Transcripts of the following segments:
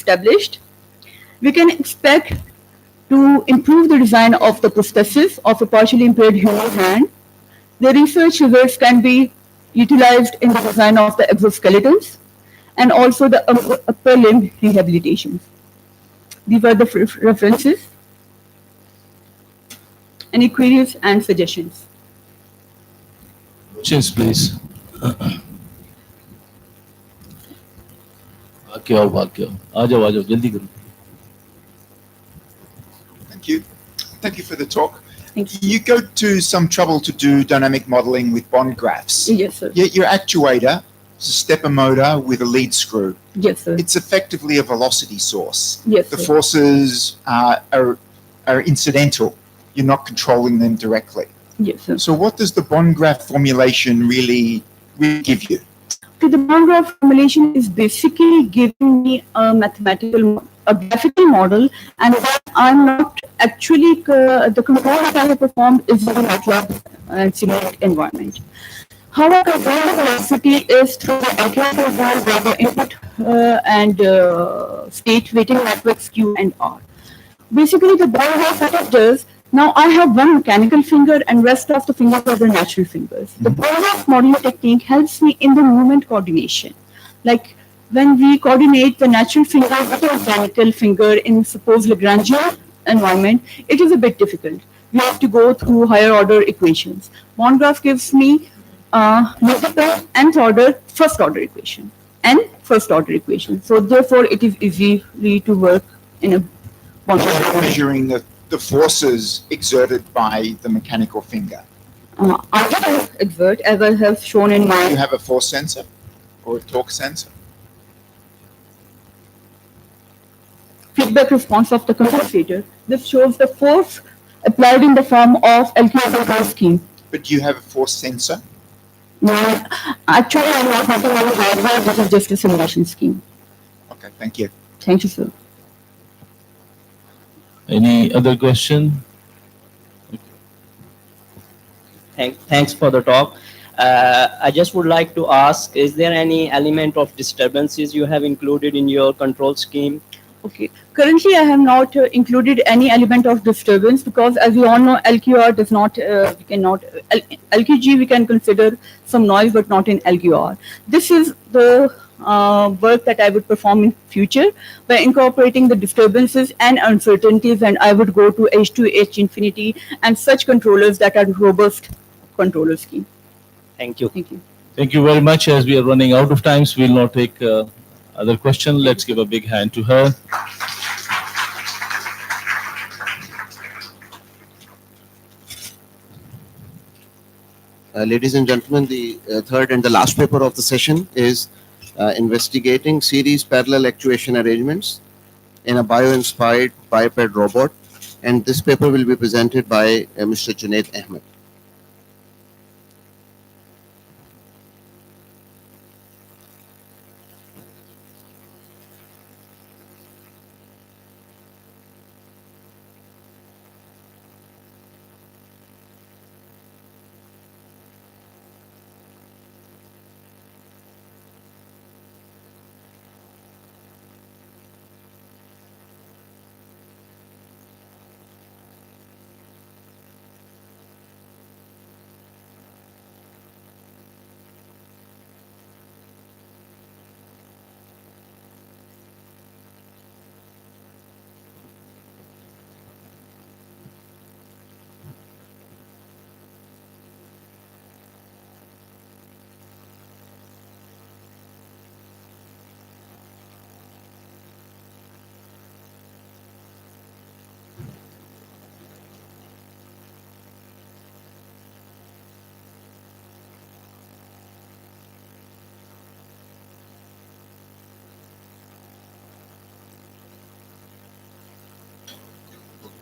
established, we can expect to improve the design of the prosthesis of a partially impaired human hand. The research results can be utilized in the design of the exoskeletons and also the upper limb rehabilitations. These are the references. Any queries and suggestions? Questions, please. आ जाओ जल्दी करो. Thank you. Thank you for the talk. Thank you. You go to some trouble to do dynamic modeling with bond graphs. Yes, sir. Yet your actuator is a stepper motor with a lead screw. Yes, sir. It's effectively a velocity source. Yes, The sir. forces are incidental. You're not controlling them directly. Yes, sir. So what does the bond graph formulation really give you? So the bond graph formulation is basically giving me a graphical model, and that I'm not actually, the control that I have performed is in the MATLAB and simulate environment. However, control the velocity is through the Icrai program where the input and state weighting networks Q and R. Basically, the bond graph setup does, now I have one mechanical finger and rest of the fingers are the natural fingers. The bond graph modeling technique helps me in the movement coordination. Like when we coordinate the natural finger with the mechanical finger in suppose Lagrangian environment, it is a bit difficult. We have to go through higher order equations. Bond graph gives me multiple nth order first order equation and first order equation. So therefore, it is easy to work in a bond graph. Measuring the forces exerted by the mechanical finger. I can exert as I have shown in Do you my have a force sensor or a torque sensor? feedback response of the compensator. This shows the force applied in the form of LQ control scheme. But do you have a force sensor? Now, actually, I'm not working on the hardware, this is just a simulation scheme. Okay, thank you. Thank you, sir. Any other question? Thanks for the talk. I just would like to ask, is there any element of disturbances you have included in your control scheme? Okay. Currently, I have not included any element of disturbance because, as you all know, LQR does not, we cannot, LQG we can consider some noise, but not in LQR. This is the work that I would perform in future by incorporating the disturbances and uncertainties, and I would go to H2, H infinity, and such controllers that are robust controller scheme. Thank you. Thank you. Thank you very much. As we are running out of time, so we'll not take other question. Let's give a big hand to her. Ladies and gentlemen, the third and the last paper of the session is investigating series parallel actuation arrangements in a bio-inspired biped robot. And this paper will be presented by Mr. Junaid Ahmed.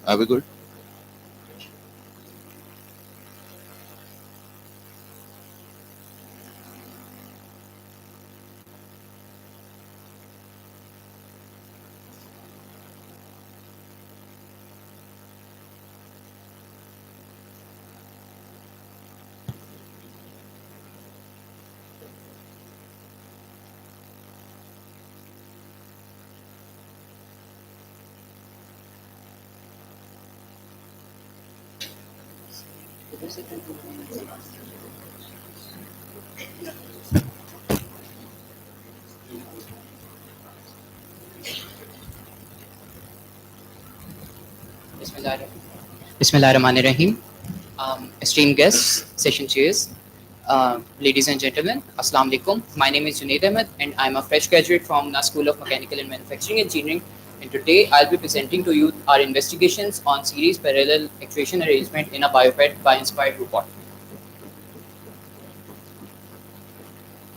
Are we good? Bismillahirrahmanirrahim. Esteemed guests, session chairs, ladies and gentlemen, Assalamu alaikum. My name is Junaid Ahmed and I'm a fresh graduate from the School of Mechanical and Manufacturing Engineering. And today I'll be presenting to you our investigations on series parallel actuation arrangement in a bioped bio-inspired robot.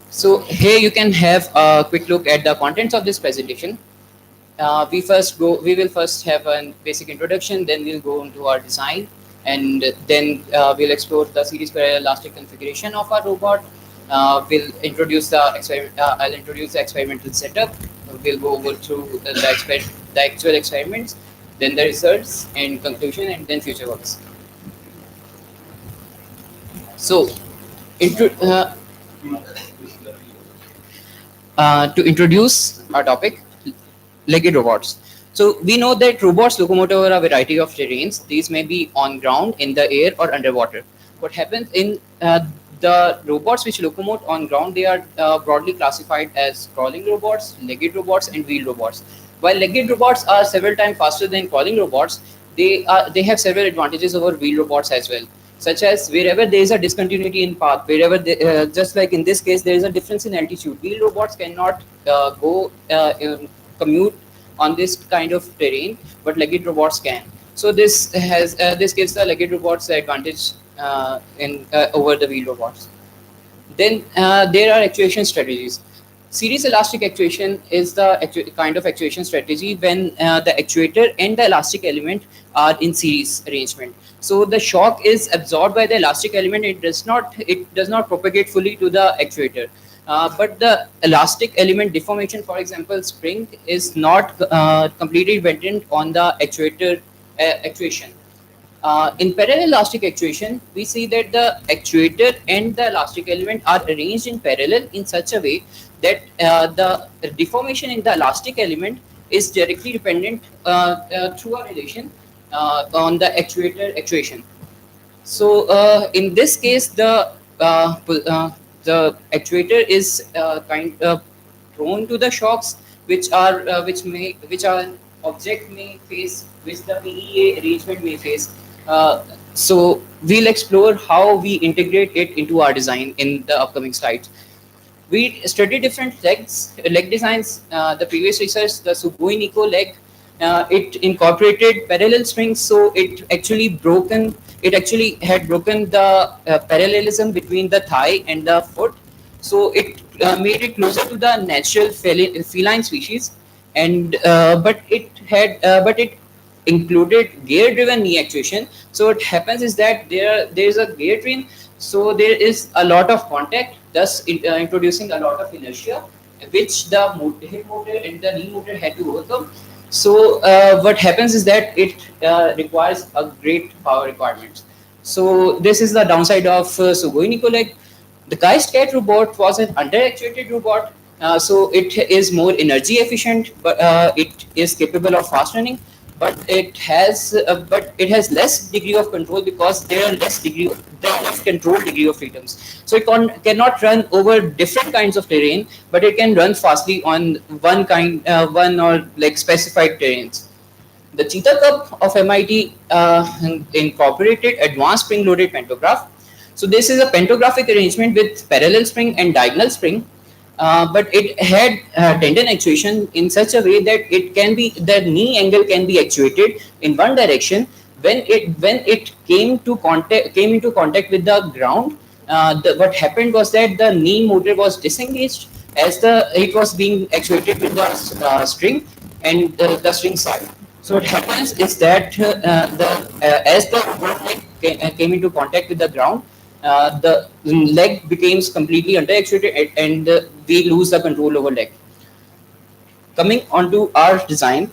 So here you can have a quick look at the contents of this presentation. We will first have a basic introduction, then we'll go into our design, and then we'll explore the series parallel elastic configuration of our robot. We'll introduce I'll introduce the experimental setup. We'll go over through the actual experiments, then the results and conclusion, and then future works. So, to introduce our topic, legged robots. So we know that robots locomote over a variety of terrains. These may be on ground, in the air, or underwater. What happens in the robots which locomote on ground, they are broadly classified as crawling robots, legged robots, and wheel robots. While legged robots are several times faster than crawling robots, they have several advantages over wheel robots as well, such as wherever there is a discontinuity in path, wherever just like in this case there is a difference in altitude. Wheel robots cannot commute on this kind of terrain, but legged robots can. So this gives the legged robots the advantage over the wheel robots. Then there are actuation strategies. Series elastic actuation is the kind of actuation strategy when the actuator and the elastic element are in series arrangement. So the shock is absorbed by the elastic element. It does not propagate fully to the actuator. But the elastic element deformation, for example, spring, is not completely dependent on the actuator actuation. In parallel elastic actuation, we see that the actuator and the elastic element are arranged in parallel in such a way that the deformation in the elastic element is directly dependent through a relation on the actuator actuation. So in this case, the actuator is prone to the shocks which an object may face, which the PEA arrangement may face. So we'll explore how we integrate it into our design in the upcoming slides. We studied different leg designs. The previous research, the Sugoi Nico leg, it incorporated parallel springs, so it actually had broken the parallelism between the thigh and the foot. So it made it closer to the natural feline species, and but it included gear-driven knee actuation. So what happens is that there is a gear train, so there is a lot of contact, thus introducing a lot of inertia, which the hip motor and the knee motor had to overcome. So what happens is that it requires a great power requirements. So this is the downside of Sugoi Nico leg. The Geist Cat robot was an under-actuated robot, so it is more energy efficient, but it is capable of fast running. But it has less degree of control because there are less control degree of freedoms. So it cannot run over different kinds of terrain, but it can run fastly on one or like specified terrains. The Cheetah Cub of MIT incorporated advanced spring-loaded pantograph. So this is a pantographic arrangement with parallel spring and diagonal spring, but it had tendon actuation in such a way that the knee angle can be actuated in one direction. When it came into contact with the ground, what happened was that the knee motor was disengaged as it was being actuated with the string and the string side. So what happens is that as the leg came into contact with the ground, the leg becomes completely under-actuated and we lose the control over leg. Coming on to our design.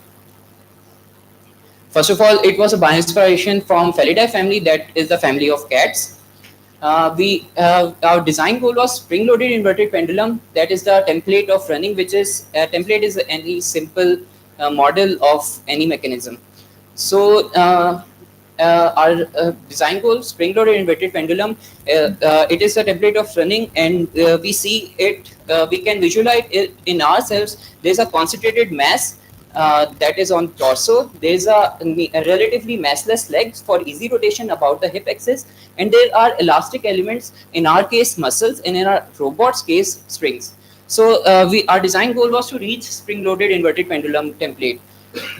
First of all, it was a by-inspiration from Felidae family, that is the family of cats. Our design goal was spring-loaded inverted pendulum. That is the template of running, which is template is any simple model of any mechanism. So our design goal, spring-loaded inverted pendulum. It is a template of running, and we see it. We can visualize it in ourselves. There's a concentrated mass that is on torso. There's a relatively massless legs for easy rotation about the hip axis, and there are elastic elements. In our case, muscles, and in our robot's case, springs. So our design goal was to reach spring-loaded inverted pendulum template.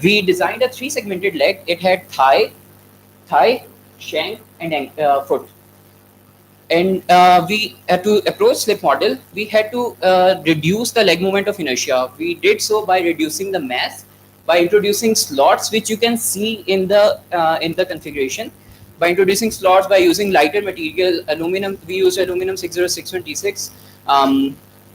We designed a 3-segmented leg. It had thigh, shank, and foot. And we had to approach slip model. We had to reduce the leg moment of inertia. We did so by reducing the mass, by introducing slots, which you can see in the configuration. By introducing slots, by using lighter material, aluminum. We used aluminum 6061T6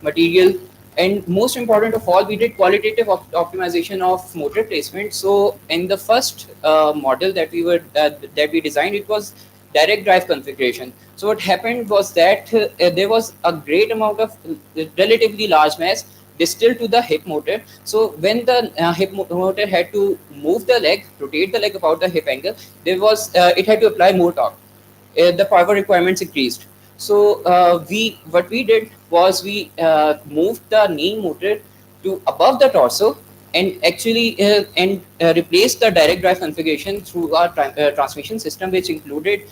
material. And most important of all, we did qualitative optimization of motor placement. So in the first model that we designed, it was direct drive configuration. So what happened was that there was a great amount of relatively large mass distal to the hip motor. So when the hip motor had to move the leg, rotate the leg about the hip angle, it had to apply more torque. The power requirements increased. So what we did was we moved the knee motor to above the torso, and actually replaced the direct drive configuration through our transmission system, which included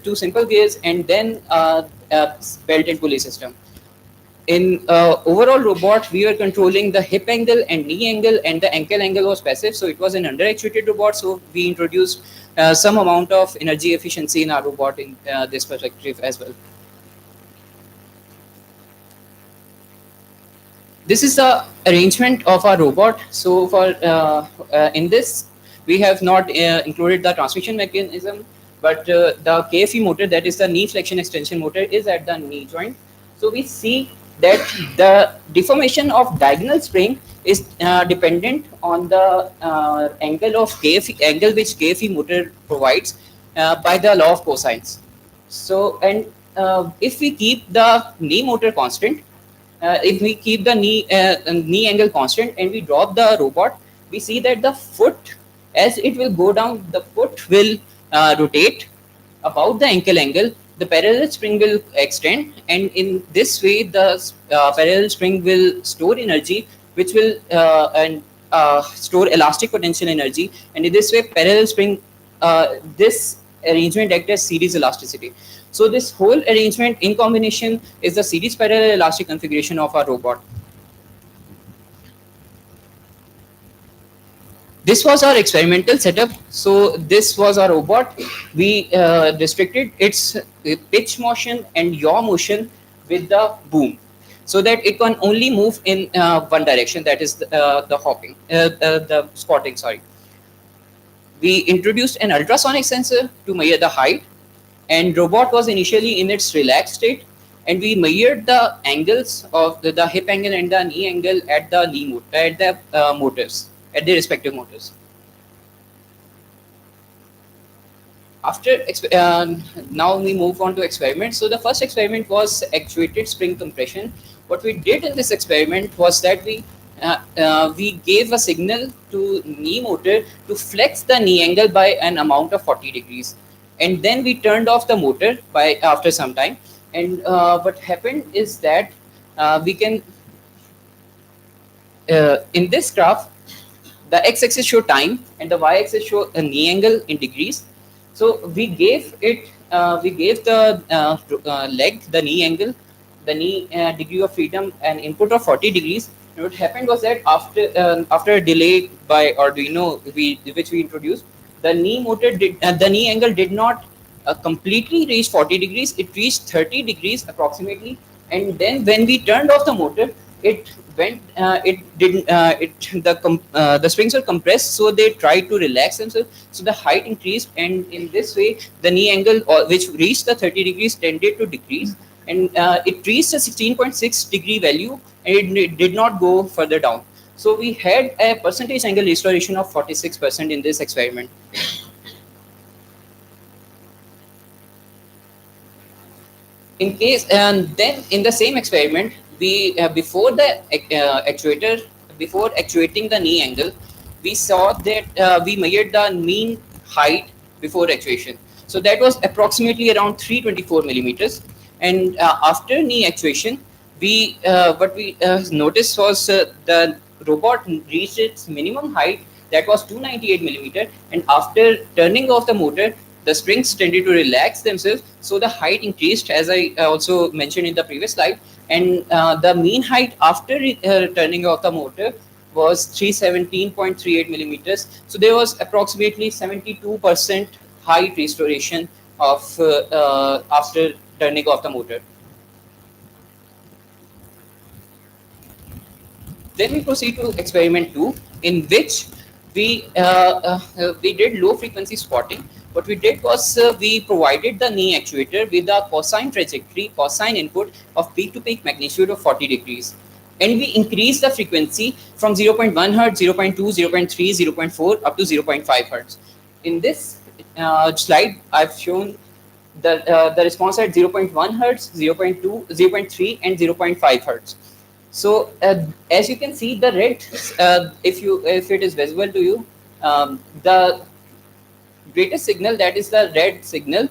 two simple gears, and then belt and pulley system. In overall robot, we were controlling the hip angle and knee angle, and the ankle angle was passive. So it was an under-actuated robot. So we introduced some amount of energy efficiency in our robot in this perspective as well. This is the arrangement of our robot. So for in this, we have not included the transmission mechanism, but the KFE motor, that is the knee flexion extension motor, is at the knee joint. So we see that the deformation of diagonal spring is dependent on the angle of angle which KFE motor provides by the law of cosines. So, and if we keep the knee motor constant, if we keep the knee angle constant and we drop the robot, we see that the foot, as it will go down, the foot will rotate about the ankle angle. The parallel spring will extend, and in this way, the parallel spring will store energy, which will store elastic potential energy. And in this way, parallel spring, this arrangement acts as series elasticity. So this whole arrangement in combination is the series parallel elastic configuration of our robot. This was our experimental setup. So this was our robot. We restricted its pitch motion and yaw motion with the boom, so that it can only move in one direction, that is the hopping, the squatting, sorry. We introduced an ultrasonic sensor to measure the height, and robot was initially in its relaxed state, and we measured the angles of the hip angle and the knee angle at the motors, at their respective motors. After now we move on to experiments. So the first experiment was actuated spring compression. What we did in this experiment was that we gave a signal to knee motor to flex the knee angle by an amount of 40 degrees. And then we turned off the motor after some time. And what happened is that we can, in this graph, the x-axis show time and the y-axis show a knee angle in degrees. So we gave it, we gave the leg, the knee angle, the knee degree of freedom, an input of 40 degrees. And what happened was that after a delay by Arduino, which we introduced, the knee angle did not completely reach 40 degrees. It reached 30 degrees approximately. And then when we turned off the motor, it went. The springs were compressed, so they tried to relax themselves. So the height increased, and in this way, the knee angle, which reached the 30 degrees, tended to decrease, and it reached a 16.6 degree value, and it did not go further down. So we had a percentage angle restoration of 46% in this experiment. In case, and then in the same experiment, we before actuating the knee angle, we saw that we measured the mean height before actuation. So that was approximately around 324 millimeters. And after knee actuation, what we noticed was the robot reached its minimum height, that was 298 millimeter, and after turning off the motor, the springs tended to relax themselves, so the height increased, as I also mentioned in the previous slide, and the mean height after turning off the motor was 317.38 millimeters. So there was approximately 72% height restoration of after turning off the motor. Then we proceed to experiment 2, in which we did low frequency spotting. What we did was we provided the knee actuator with a cosine trajectory, cosine input of peak to peak magnitude of 40 degrees. And we increased the frequency from 0.1 hertz, 0.2, 0.3, 0.4 up to 0.5 hertz. In this slide, I've shown the response at 0.1 hertz, 0.2, 0.3, and 0.5 hertz. So as you can see, the red, if it is visible to you, the greatest signal, that is the red signal,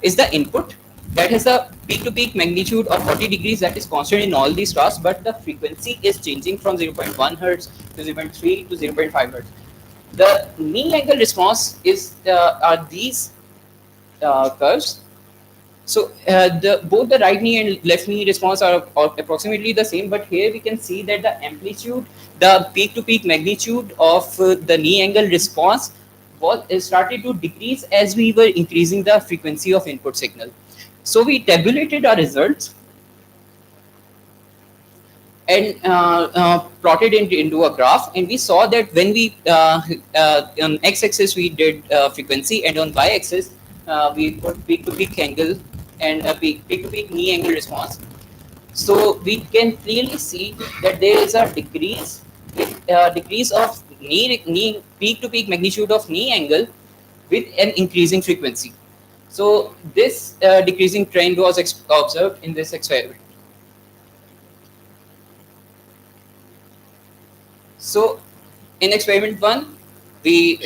is the input that has a peak to peak magnitude of 40 degrees, that is constant in all these graphs, but the frequency is changing from 0.1 hertz to 0.3 to 0.5 hertz. The knee angle response is are these curves. So both the right knee and left knee response are approximately the same, but here we can see that the amplitude, the peak to peak magnitude of the knee angle response started to decrease as we were increasing the frequency of input signal. So we tabulated our results and plotted into a graph, and we saw that when we on x-axis we did frequency, and on y-axis we put peak to peak angle and peak to peak knee angle response. So we can clearly see that there is a decrease of knee peak to peak magnitude of knee angle with an increasing frequency. So this decreasing trend was observed in this experiment. So in experiment 1, we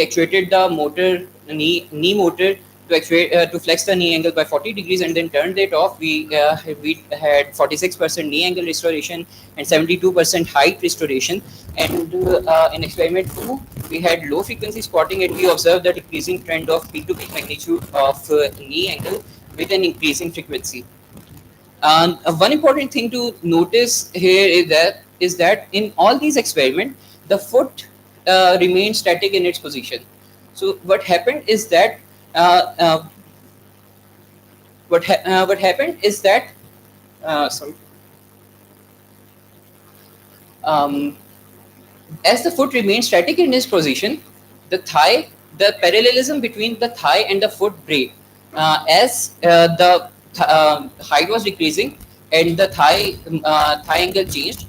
actuated the motor knee motor to actuate to flex the knee angle by 40 degrees and then turned it off. We had 46% knee angle restoration and 72% height restoration. And in experiment 2, we had low frequency spotting, and we observed the decreasing trend of peak to peak magnitude of knee angle with an increasing frequency. One important thing to notice here is that in all these experiments, the foot remained static in its position. So what happened is that as the foot remained static in its position, the parallelism between the thigh and the foot break as the height was decreasing and the thigh angle changed,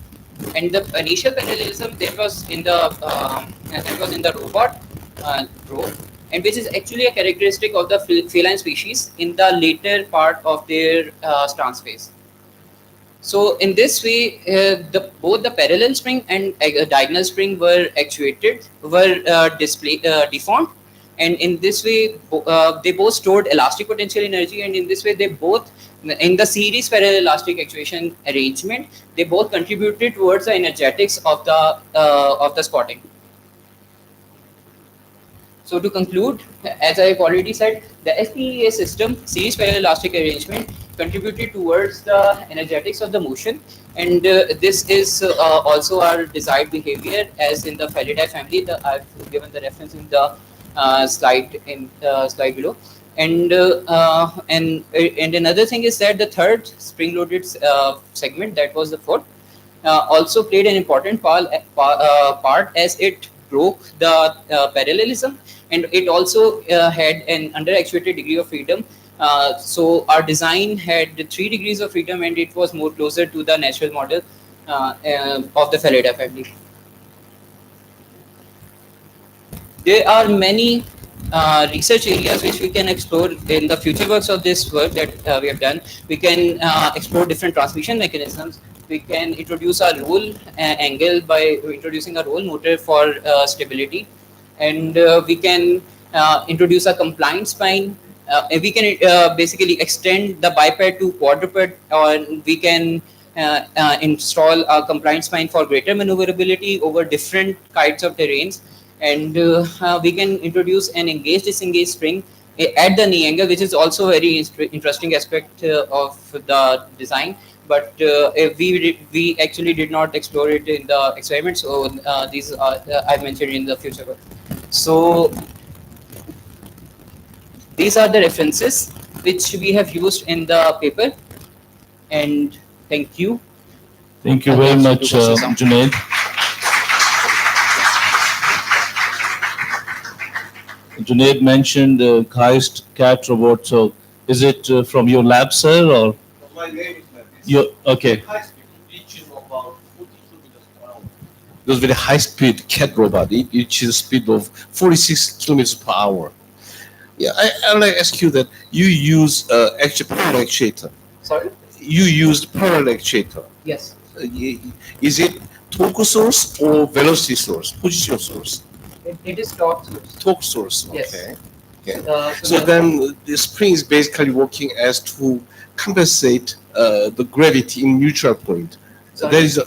and the initial parallelism that was in the robot broke, and which is actually a characteristic of the feline species in the later part of their stance phase. So in this way, both the parallel spring and diagonal spring were actuated, deformed, and in this way they both stored elastic potential energy, and in this way they both, in the series parallel elastic actuation arrangement, they both contributed towards the energetics of the spotting. So to conclude, as I have already said, the SPEA system, series parallel elastic arrangement, contributed towards the energetics of the motion, and this is also our desired behavior as in the Faraday family. I've given the reference in the slide below. And another thing is that the third spring-loaded segment, that was the foot, also played an important part as it broke the parallelism, and it also had an under-actuated degree of freedom. So our design had 3 degrees of freedom, and it was more closer to the natural model of the Faraday family. There are many research areas which we can explore in the future works of this work that we have done. We can explore different transmission mechanisms. We can introduce a roll angle by introducing a roll motor for stability. and we can introduce a compliant spine. And we can basically extend the biped to quadruped, or we can install a compliant spine for greater maneuverability over different kinds of terrains, and we can introduce an engaged disengaged spring at the knee angle, which is also a very interesting aspect of the design. But we actually did not explore it in the experiment, so these are I've mentioned in the future. So these are the references which we have used in the paper, and thank you. Thank you very much, Junaid. Junaid mentioned Geist cat robot. So, is it from your lab, sir, or My name is your? Okay. high speed, reaches about 40 kilometers per hour. Those very high speed cat robot, it reaches speed of 46 kilometers per hour. Yeah, I'd like to ask you that you use parallel actuator. Sorry. You used parallel actuator. Yes. Is it torque source or velocity source, position source? It is torque source. Torque source. Yes. Okay. Okay. So So then the spring is basically working as to compensate the gravity in neutral point. Sorry. There is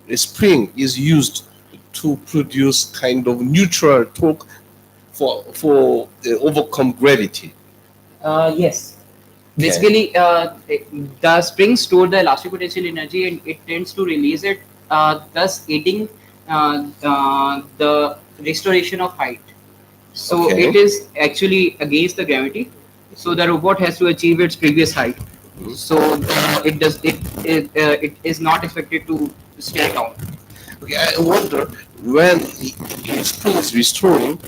a spring is used to produce kind of neutral torque for overcome gravity. Yes. Okay. Basically, the spring store the elastic potential energy, and it tends to release it, thus aiding the restoration of height. So Okay. it is actually against the gravity. So the robot has to achieve its previous height. So it is not expected to stay down. Okay, I wonder when the spring is restoring,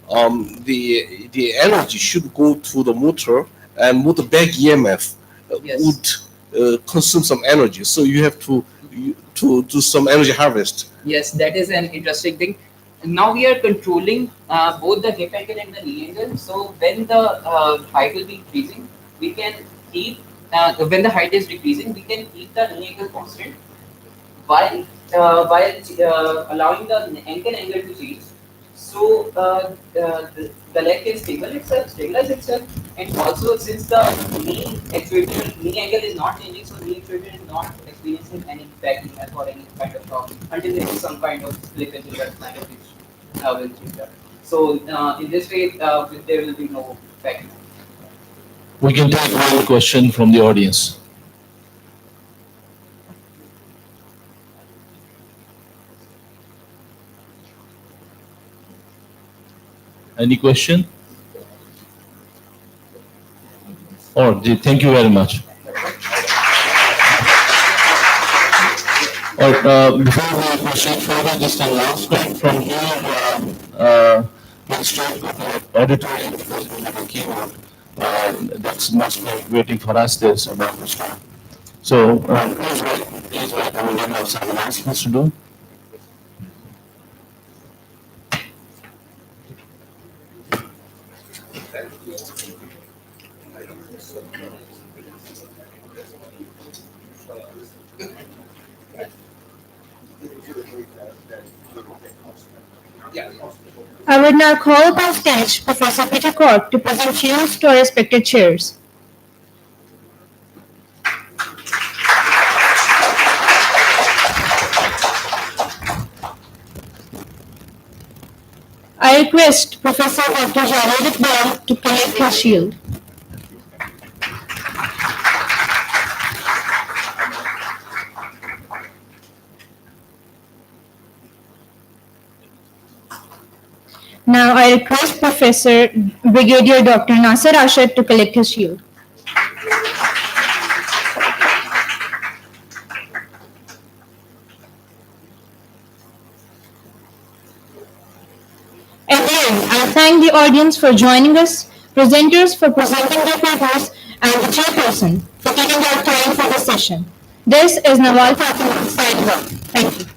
the energy should go to the motor, and motor back EMF Yes. would consume some energy. So you have to do some energy harvest. Yes, that is an interesting thing. Now we are controlling both the hip angle and the knee angle. So when the height will be increasing, we can keep, when the height is decreasing, we can keep the knee angle constant while allowing the ankle angle to change. So the leg can stabilize itself, and also since the knee angle is not changing, so knee actuator is not experiencing any back EMF or any kind of shock until there is some kind of slip in the kind of which will change that. So in this way, there will be no back EMF. We can take one question from the audience. Any question? Or thank you very much. Or before we proceed further, just a last one from here. We'll start with the auditorium because we have a keyboard. That's must be waiting for us. There's about this time. So please wait. I will have some announcements to do. I would now call upon stage Professor Peter Cork to present cues to our respected chairs. I request Professor Dr. Javed Iqbal to collect his shield. Now I request Professor Brigadier Dr. Nasser Rashid to collect his shield. Again, I thank the audience for joining us, presenters for presenting their papers, and the chairperson for taking their time for this session. This is Nawal Fatima signing off. Thank you.